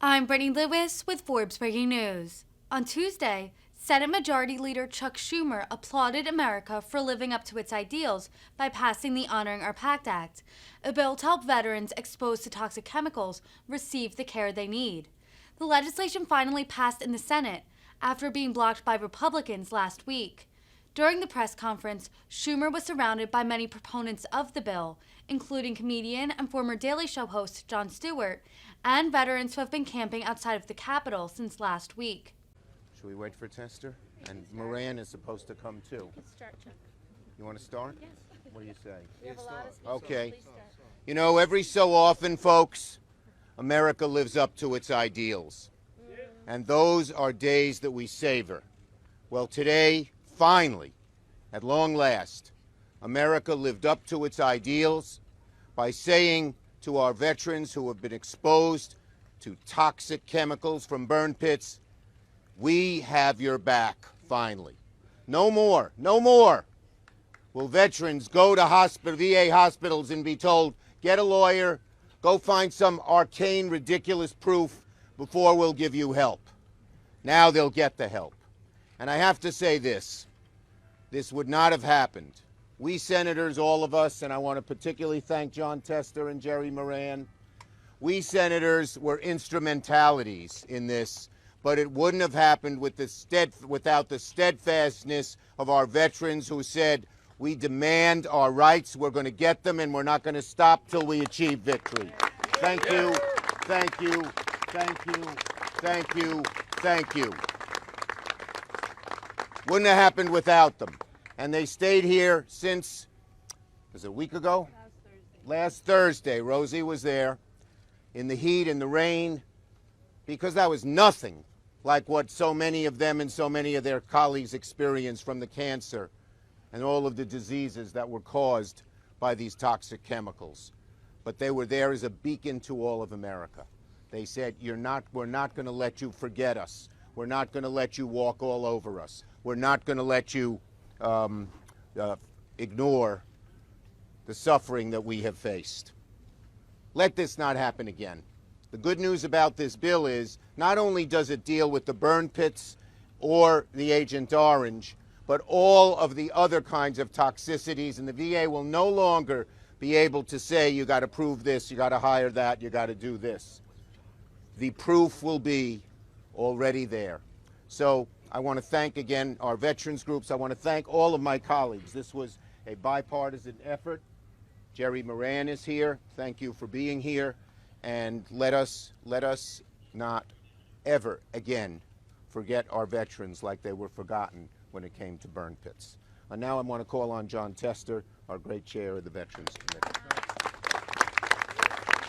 I'm Brittany Lewis with Forbes Breaking News. On Tuesday, Senate Majority Leader Chuck Schumer applauded America for living up to its ideals by passing the Honoring Our PACT Act, a bill to help veterans exposed to toxic chemicals receive the care they need. The legislation finally passed in the Senate after being blocked by Republicans last week. During the press conference, Schumer was surrounded by many proponents of the bill, including comedian and former Daily Show host Jon Stewart, and veterans who have been camping outside of the Capitol since last week. Should we wait for Tester? And Moran is supposed to come too. Let's start, Chuck. You want to start? Yes. What do you say? We have a lot of speakers. Okay. Please start. You know, every so often, folks, America lives up to its ideals. And those are days that we savor. Well, today, finally, at long last, America lived up to its ideals by saying to our veterans who have been exposed to toxic chemicals from burn pits, we have your back, finally. No more, no more will veterans go to VA hospitals and be told, get a lawyer, go find some arcane, ridiculous proof before we'll give you help. Now they'll get the help. And I have to say this would not have happened. We senators, all of us, and I want to particularly thank Jon Tester and Jerry Moran, we senators were instrumentalities in this, but it wouldn't have happened without the steadfastness of our veterans who said, we demand our rights, we're going to get them, and we're not going to stop till we achieve victory. Thank you, thank you, thank you, thank you, thank you. Wouldn't have happened without them. And they stayed here since, was it a week ago? Last Thursday. Rosie was there in the heat and the rain, because that was nothing like what so many of them and so many of their colleagues experienced from the cancer and all of the diseases that were caused by these toxic chemicals. But they were there as a beacon to all of America. They said, we're not going to let you forget us. We're not going to let you walk all over us. We're not going to let you ignore the suffering that we have faced. Let this not happen again. The good news about this bill is not only does it deal with the burn pits or the Agent Orange, but all of the other kinds of toxicities, and the VA will no longer be able to say, you got to prove this, you got to hire that, you got to do this. The proof will be already there. So I want to thank again our veterans groups. I want to thank all of my colleagues. This was a bipartisan effort. Jerry Moran is here. Thank you for being here. And let us not ever again forget our veterans like they were forgotten when it came to burn pits. And now I want to call on Jon Tester, our great chair of the Veterans Committee.